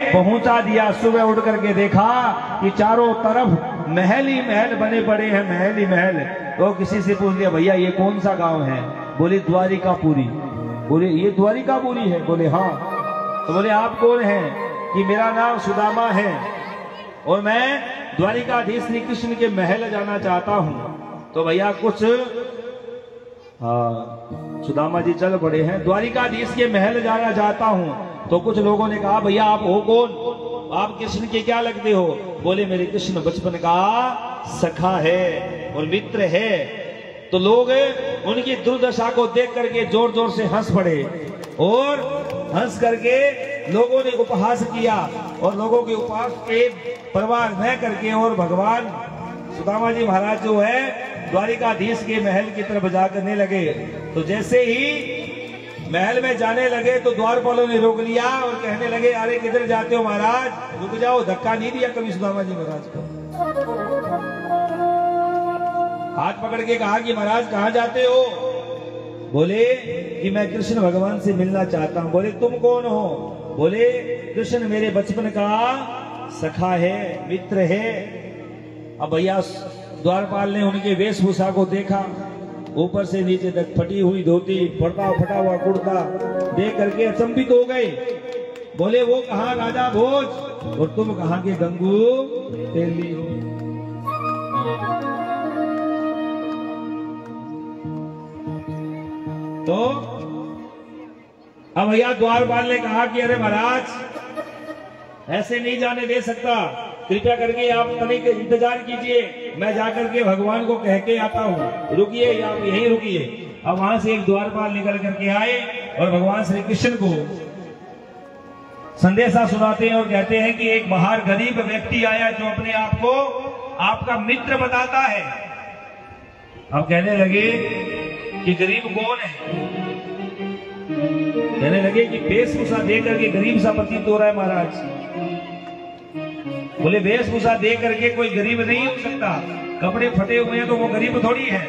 पहुंचा दिया। सुबह उठ करके देखा कि चारों तरफ महल ही महल बने पड़े हैं, महल ही महल। तो किसी से पूछ लिया, भैया ये कौन सा गांव है? बोले द्वारिकापुरी। बोले ये द्वारिकापुरी है? बोले हाँ। तो बोले आप कौन हैं? कि मेरा नाम सुदामा है और मैं द्वारिकाधीश श्री कृष्ण के महल जाना चाहता हूं। तो भैया कुछ सुदामा जी चल पड़े हैं, द्वारिकाधीश के महल जाना चाहता हूं। तो कुछ लोगों ने कहा, भैया आप हो कौन? आप कृष्ण के क्या लगते हो? बोले मेरे कृष्ण बचपन का सखा है और मित्र है। तो लोग उनकी दुर्दशा को देख करके जोर जोर से हंस पड़े और हंस करके लोगों ने उपहास किया और लोगों के उपहास के परवाह न करके और भगवान सुदामा जी महाराज जो है द्वारिकाधीश के महल की तरफ जाकर लगे। तो जैसे ही महल में जाने लगे तो द्वारपालों ने रोक लिया और कहने लगे, अरे किधर जाते हो महाराज, रुक जाओ। धक्का नहीं दिया कभी सुदामा जी महाराज को, हाथ पकड़ के कहा कि महाराज कहाँ जाते हो? बोले कि मैं कृष्ण भगवान से मिलना चाहता हूँ। बोले तुम कौन हो? बोले कृष्ण मेरे बचपन का सखा है, मित्र है। अब भैया द्वारपाल ने उनके वेशभूषा को देखा, ऊपर से नीचे तक फटी हुई धोती, फटा हुआ कुर्ता देख करके अचंभित हो गए। बोले वो कहाँ राजा भोज और तुम कहाँ के गंगू तेली हो? तो अब भैया द्वारपाल ने कहा कि अरे महाराज ऐसे नहीं जाने दे सकता, कृपया करके आप तनिक इंतजार कीजिए, मैं जाकर के भगवान को कह के आता हूँ, रुकिए आप यहीं रुकिए। अब वहां से एक द्वारपाल निकल करके आए और भगवान श्री कृष्ण को संदेशा सुनाते हैं और कहते हैं कि एक बाहर गरीब व्यक्ति आया जो अपने आप को आपका मित्र बताता है। अब कहने लगे कि गरीब कौन है? कहने लगे कि वेशभूषा देख करके गरीब सा प्रतीत हो रहा है महाराज। बोले वेशभूषा देख करके कोई गरीब नहीं हो सकता, कपड़े फटे हुए हैं तो वो गरीब थोड़ी है।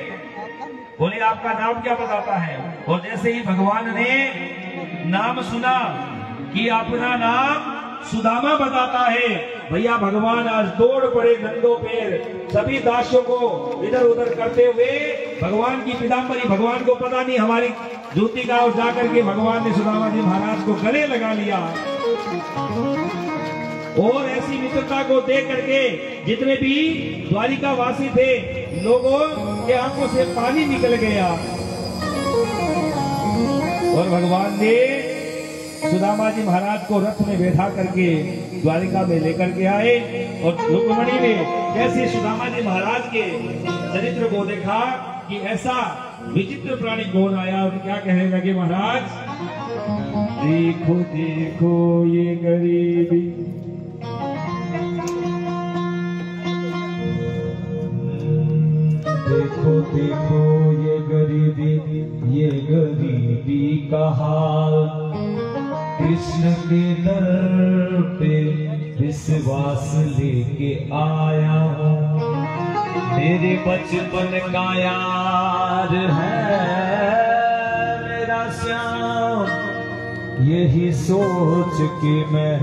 बोले आपका नाम क्या बताता है? और जैसे ही भगवान ने नाम सुना कि अपना नाम सुदामा बताता है, भैया भगवान आज दौड़ पड़े नंदो पैर, सभी दासियों को इधर उधर करते हुए भगवान की पीतांबरी, भगवान को पता नहीं हमारी जूती का, और जाकर के भगवान ने सुदामा जी महाराज को गले लगा लिया। और ऐसी मित्रता को देख करके जितने भी द्वारिका वासी थे, लोगों के आंखों से पानी निकल गया। और भगवान ने सुदामा जी महाराज को रथ में बैठा करके द्वारिका में लेकर के आए और रुक्मणी ने जैसे सुदामा जी महाराज के चरित्र को देखा कि ऐसा विचित्र प्राणी कौन आया, और क्या कहने लगे महाराज, देखो देखो ये गरीबी, देखो देखो ये गरीबी का हाल, कृष्ण के दर पे विश्वास लेके आया हूँ, मेरे बचपन का यार है मेरा श्याम, यही सोच के मैं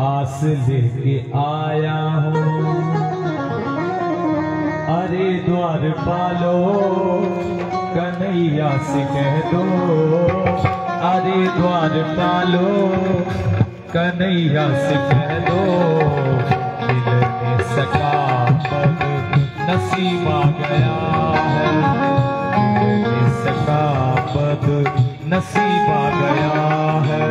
आस लेके आया हूँ। अरे द्वारपालो कन्हैया से कह दो, अरे द्वारपालो कन्हैया से कह दो, मिलने सका पद नसीब आ गया है, मिलने सका पद नसीब आ गया है।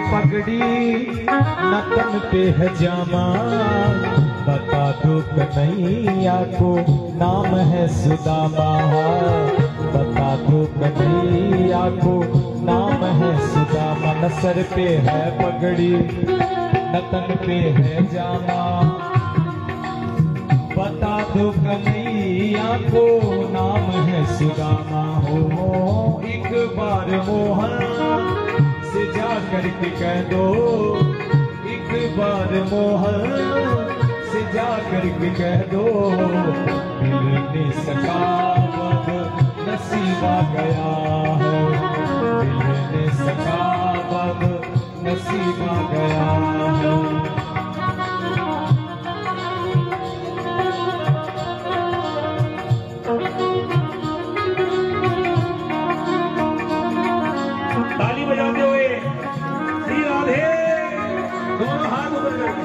पगड़ी न तन पे है जामा, बता दो कन्हैया को नाम है सुदामा, बता दो कन्हैया को नाम है सुदामा। न सर पे है पगड़ी न तन पे है जामा, बता दो कन्हैया को नाम है सुदामा। हो एक बार मोहन से जा करके कह दो, एक बार मोहन से जाकर के कह दो मिलने सका वक्त नसीबा गया है, मिलने सका वक्त नसीबा गया है। ताली बजाते हुए श्री राधे दोनों हाथ ऊपर करके।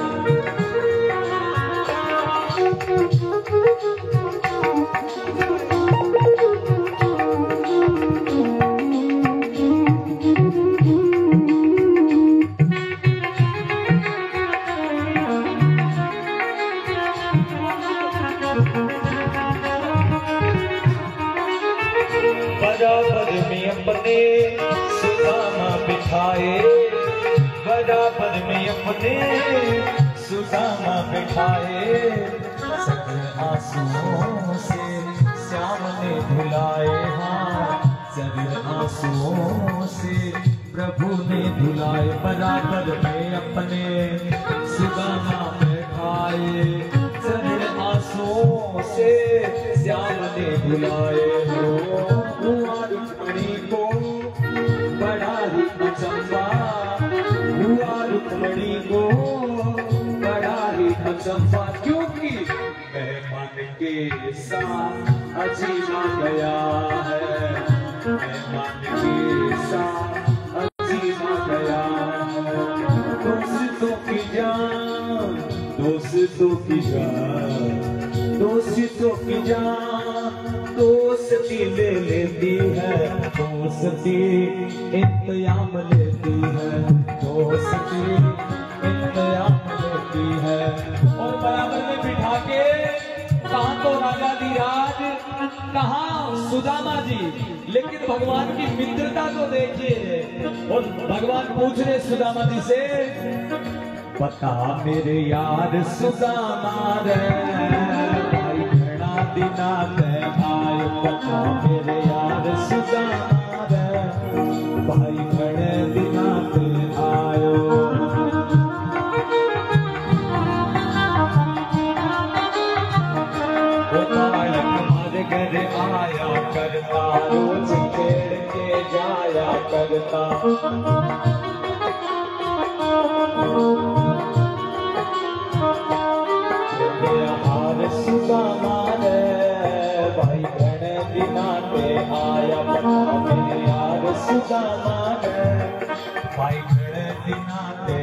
बराबर में अपने सुदामा बिठाए, बराबर में अपने सुदामा बिठाए, सगे आंसुओं से श्याम ने धुलाए, हाँ सगे आंसुओं से प्रभु ने धुलाए। बराबर में अपने सुदामा बिठाए, सगे आंसुओं से श्याम ने धुलाए हो। हुआ रुक्मणी को बड़ा ही अचंबा, हुआ रुक्मणी को बड़ा ही अचंबा, क्योंकि मेहमान के साथ अजीमा गया है, मेहमान के साथ अजीमा गया है। दोस्तों की जान, दोस्तों की जान, दोस्तों की जान दोस्ती ले लेती है, दोस्ती इंतजाम लेती है, दोस्ती इंतजाम लेती है। और बराबर में बिठा के कहाँ तो राजा धीराज, कहाँ सुदामा जी, लेकिन भगवान की मित्रता तो देखिए। और भगवान पूछ रहे सुदामा जी से, पता मेरे यार सुदामा रे, दिना ते आयो, पता मेरे यार सुदामा रे, भाई बड़े दिना ते आयो। वो बालक हमारे घर आया करता, रोज खेल के जाया करता। सुदामा भाई बड़े दिना ते आया, पता मेरे यार सुदामा भाई बड़े दिना ते